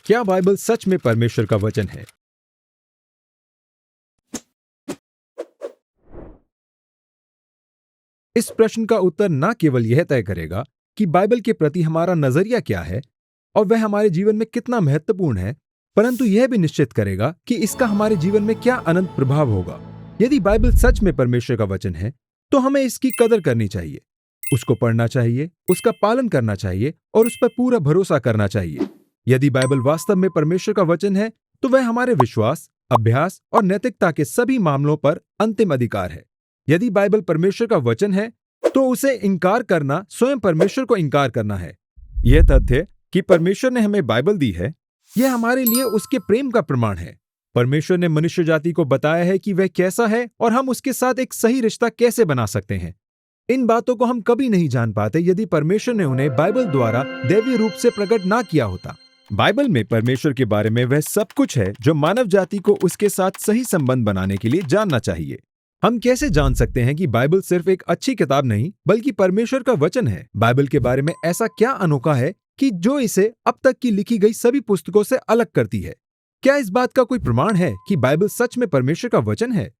क्या बाइबल सच में परमेश्वर का वचन है? इस प्रश्न का उत्तर न केवल यह तय करेगा कि बाइबल के प्रति हमारा नजरिया क्या है और वह हमारे जीवन में कितना महत्वपूर्ण है, परंतु यह भी निश्चित करेगा कि इसका हमारे जीवन में क्या अनंत प्रभाव होगा। यदि बाइबल सच में परमेश्वर का वचन है, तो हमें इसकी कदर करनी चाहिए, उसको पढ़ना चाहिए, उसका पालन करना चाहिए और उस पर पूरा भरोसा करना चाहिए। यदि बाइबल वास्तव में परमेश्वर का वचन है, तो वह हमारे विश्वास, अभ्यास और नैतिकता के सभी मामलों पर अंतिम अधिकार है। यदि बाइबल परमेश्वर का वचन है, तो उसे इनकार करना स्वयं परमेश्वर को इनकार करना है। यह तथ्य कि परमेश्वर ने हमें बाइबल दी है, यह हमारे लिए उसके प्रेम का प्रमाण है। परमेश्वर ने मनुष्य जाति को बताया है कि वह कैसा है और हम उसके साथ एक सही रिश्ता कैसे बना सकते हैं। इन बातों को हम कभी नहीं जान पाते यदि परमेश्वर ने उन्हें बाइबल द्वारा दैवीय रूप से प्रकट ना किया होता। बाइबल में परमेश्वर के बारे में वह सब कुछ है जो मानव जाति को उसके साथ सही संबंध बनाने के लिए जानना चाहिए। हम कैसे जान सकते हैं कि बाइबल सिर्फ एक अच्छी किताब नहीं बल्कि परमेश्वर का वचन है? बाइबल के बारे में ऐसा क्या अनोखा है कि जो इसे अब तक की लिखी गई सभी पुस्तकों से अलग करती है? क्या इस बात का कोई प्रमाण है कि बाइबल सच में परमेश्वर का वचन है?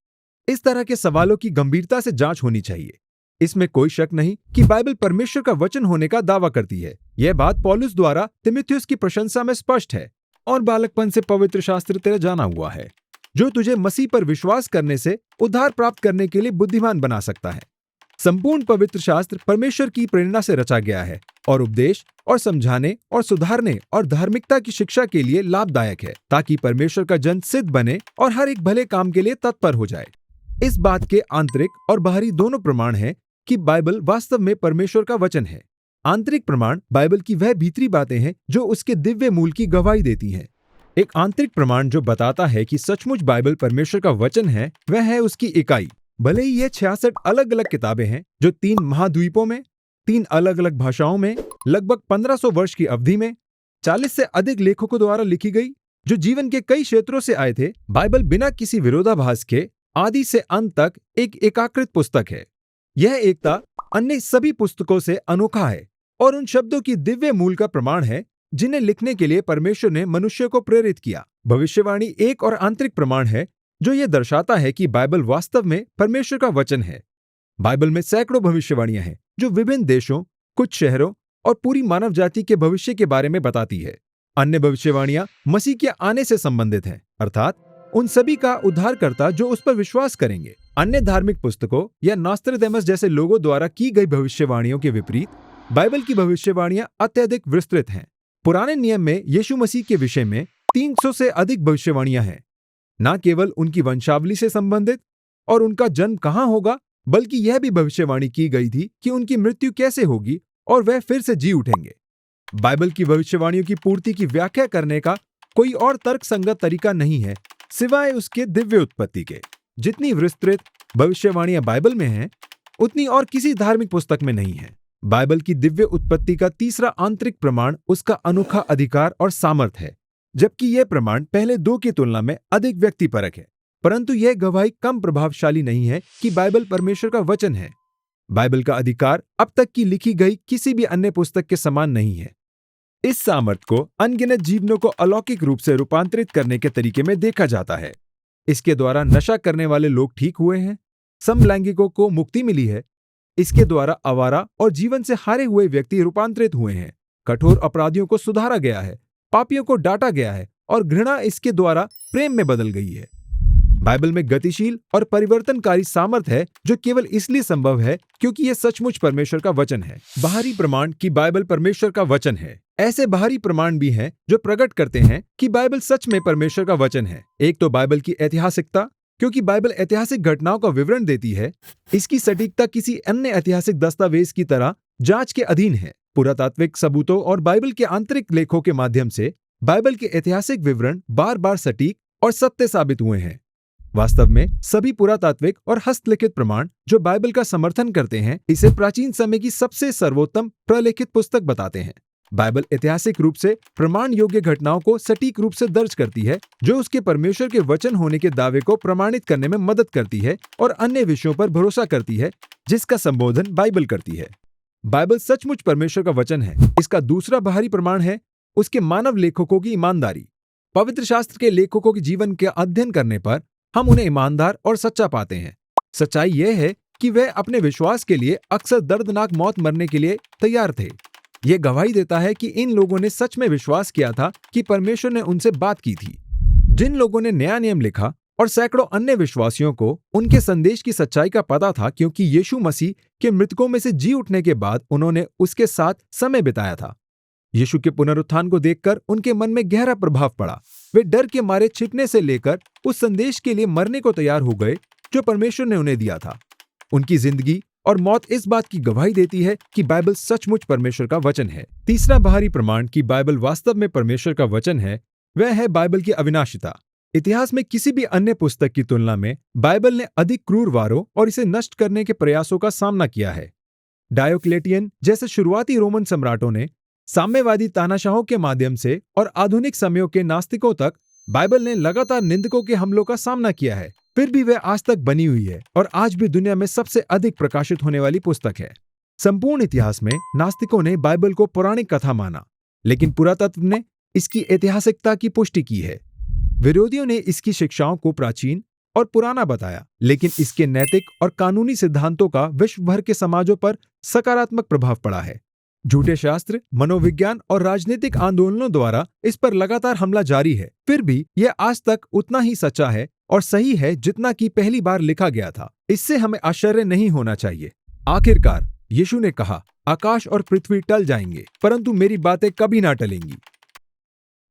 इस तरह के सवालों की गंभीरता से जांच होनी चाहिए। इसमें कोई शक नहीं कि बाइबल परमेश्वर का वचन होने का दावा करती है। यह बात पौलुस द्वारा तीमुथियुस की प्रशंसा में स्पष्ट है। और बालकपन से पवित्र शास्त्र तेरा जाना हुआ है, जो तुझे मसीह पर विश्वास करने से उद्धार प्राप्त करने के लिए बुद्धिमान बना सकता है। संपूर्ण पवित्र शास्त्र परमेश्वर की प्रेरणा से रचा गया है और उपदेश और समझाने और सुधारने और धार्मिकता की शिक्षा के लिए लाभदायक है, ताकि परमेश्वर का जन सिद्ध बने और हर एक भले काम के लिए तत्पर हो जाए। इस बात के आंतरिक और बाहरी दोनों प्रमाण हैं कि बाइबल वास्तव में परमेश्वर का वचन है। आंतरिक प्रमाण बाइबल की वह भीतरी बातें हैं जो उसके दिव्य मूल की गवाही देती हैं। एक आंतरिक प्रमाण जो बताता है कि सचमुच बाइबल परमेश्वर का वचन है, वह है उसकी इकाई। भले ही यह 66 अलग अलग किताबें हैं जो 3 महाद्वीपों में 3 अलग अलग भाषाओं में लगभग 1500 वर्ष की अवधि में 40 से अधिक लेखकों द्वारा लिखी गई, जो जीवन के कई क्षेत्रों से आए थे। बाइबल बिना किसी विरोधाभास के आदि से अंत तक एक एकाकृत पुस्तक है। यह एकता अन्य सभी पुस्तकों से अनोखा है और उन शब्दों की दिव्य मूल का प्रमाण है जिन्हें लिखने के लिए परमेश्वर ने मनुष्य को प्रेरित किया। भविष्यवाणी एक और आंतरिक प्रमाण है जो यह दर्शाता है कि बाइबल वास्तव में परमेश्वर का वचन है। बाइबल में सैकड़ों भविष्यवाणियां हैं जो विभिन्न देशों, कुछ शहरों और पूरी मानव जाति के भविष्य के बारे में बताती है। अन्य भविष्यवाणियां मसीह के आने से संबंधित हैं, अर्थात उन सभी का उद्धारकर्ता जो उस पर विश्वास करेंगे। अन्य धार्मिक पुस्तकों या नॉस्ट्रेडेमस जैसे लोगों द्वारा की गई भविष्यवाणियों के विपरीत बाइबल की भविष्यवाणियां अत्यधिक विस्तृत हैं। पुराने नियम में यीशु मसीह के विषय में 300 से अधिक भविष्यवाणियां हैं, न केवल उनकी वंशावली से संबंधित और उनका जन्म कहां होगा, बल्कि यह भी भविष्यवाणी की गई थी कि उनकी मृत्यु कैसे होगी और वह फिर से जी उठेंगे। बाइबल की भविष्यवाणियों की पूर्ति की व्याख्या करने का कोई और तर्कसंगत तरीका नहीं है सिवाय उसके दिव्य उत्पत्ति के। जितनी विस्तृत भविष्यवाणियां बाइबल में हैं, उतनी और किसी धार्मिक पुस्तक में नहीं है। बाइबल की दिव्य उत्पत्ति का तीसरा आंतरिक प्रमाण उसका अनोखा अधिकार और सामर्थ है, जबकि यह प्रमाण पहले 2 की तुलना में अधिक व्यक्तिपरक है। परंतु यह गवाही कम प्रभावशाली नहीं है कि बाइबल परमेश्वर का वचन है। बाइबल का अधिकार अब तक की लिखी गई किसी भी अन्य पुस्तक के समान नहीं है। इस सामर्थ को अनगिनत जीवनों को अलौकिक रूप से रूपांतरित करने के तरीके में देखा जाता है। इसके द्वारा नशा करने वाले लोग ठीक हुए हैं, समलैंगिकों को मुक्ति मिली है। इसके द्वारा आवारा और जीवन से हारे हुए व्यक्ति रूपांतरित हुए हैं। कठोर अपराधियों को सुधारा गया है, पापियों को डांटा गया है और घृणा इसके द्वारा प्रेम में बदल गई है। बाइबल में गतिशील और परिवर्तनकारी सामर्थ है जो केवल इसलिए संभव है क्योंकि यह सचमुच परमेश्वर का वचन है। बाहरी प्रमाण कि बाइबल परमेश्वर का वचन है। ऐसे बाहरी प्रमाण भी हैं जो प्रकट करते हैं कि बाइबल सच में परमेश्वर का वचन है। एक तो बाइबल की ऐतिहासिकता, क्योंकि बाइबल ऐतिहासिक घटनाओं का विवरण देती है। इसकी सटीकता किसी अन्य ऐतिहासिक दस्तावेज की तरह जांच के अधीन है। पुरातात्विक सबूतों और बाइबल के आंतरिक लेखों के माध्यम से बाइबल के ऐतिहासिक विवरण बार बार सटीक और सत्य साबित हुए हैं। वास्तव में सभी पुरातात्विक और हस्तलिखित प्रमाण जो बाइबल का समर्थन करते हैं, इसे प्राचीन समय की सबसे सर्वोत्तम प्रलेखित पुस्तक बताते हैं। बाइबल ऐतिहासिक रूप से प्रमाण योग्य घटनाओं को सटीक रूप से दर्ज करती है, जो उसके परमेश्वर के वचन होने के दावे को प्रमाणित करने में मदद करती है और अन्य विषयों पर भरोसा करती है जिसका संबोधन बाइबल करती है। बाइबल सचमुच परमेश्वर का वचन है। इसका दूसरा बाहरी प्रमाण है उसके मानव लेखकों की ईमानदारी। पवित्र शास्त्र के लेखकों के जीवन के अध्ययन करने पर हम उन्हें ईमानदार और सच्चा पाते हैं। सच्चाई यह है कि वे अपने विश्वास के लिए अक्सर दर्दनाक मौत मरने के लिए तैयार थे। यह गवाही देता है कि इन लोगों ने सच में विश्वास किया था कि परमेश्वर ने उनसे बात की थी। जिन लोगों ने नया नियम लिखा और सैकड़ों अन्य विश्वासियों को उनके संदेश की सच्चाई का पता था, क्योंकि यीशु मसीह के मृतकों में से जी उठने के बाद उन्होंने उसके साथ समय बिताया था। यीशु के पुनरुत्थान को देखकर उनके मन में गहरा प्रभाव पड़ा। वे डर के मारे छिपने से लेकर उस संदेश के लिए मरने को तैयार हो गए जो परमेश्वर ने उन्हें दिया था। उनकी जिंदगी और मौत इस बात की गवाही देती है कि बाइबल सचमुच परमेश्वर का वचन है। तीसरा बाहरी प्रमाण कि बाइबल वास्तव में परमेश्वर का वचन है, वह है बाइबल की अविनाशिता। इतिहास में किसी भी अन्य पुस्तक की तुलना में बाइबल ने अधिक क्रूर वारों और इसे नष्ट करने के प्रयासों का सामना किया है। डायोक्लेटियन जैसे शुरुआती रोमन सम्राटों ने साम्यवादी तानाशाहों के माध्यम से और आधुनिक समयों के नास्तिकों तक बाइबल ने लगातार निंदकों के हमलों का सामना किया है। फिर भी वह आज तक बनी हुई है और आज भी दुनिया में सबसे अधिक प्रकाशित होने वाली पुस्तक है। संपूर्ण इतिहास में नास्तिकों ने बाइबल को पौराणिक कथा माना, लेकिन पुरातत्व ने इसकी ऐतिहासिकता की पुष्टि की है। विरोधियों ने इसकी शिक्षाओं को प्राचीन और पुराना बताया, लेकिन इसके नैतिक और कानूनी सिद्धांतों का विश्व भर के समाजों पर सकारात्मक प्रभाव पड़ा है। झूठे शास्त्र, मनोविज्ञान और राजनीतिक आंदोलनों द्वारा इस पर लगातार हमला जारी है। फिर भी यह आज तक उतना ही सच्चा है और सही है जितना कि पहली बार लिखा गया था। इससे हमें आश्चर्य नहीं होना चाहिए। आखिरकार यीशु ने कहा, आकाश और पृथ्वी टल जाएंगे, परंतु मेरी बातें कभी ना टलेंगी।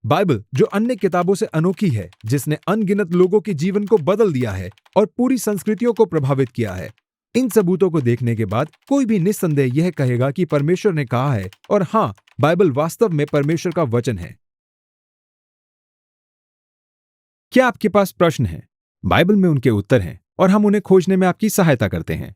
बाइबल जो अन्य किताबों से अनोखी है, जिसने अनगिनत लोगों के जीवन को बदल दिया है और पूरी संस्कृतियों को प्रभावित किया है। इन सबूतों को देखने के बाद कोई भी निस्संदेह यह कहेगा कि परमेश्वर ने कहा है, और हां, बाइबल वास्तव में परमेश्वर का वचन है। क्या आपके पास प्रश्न हैं? बाइबल में उनके उत्तर हैं और हम उन्हें खोजने में आपकी सहायता करते हैं।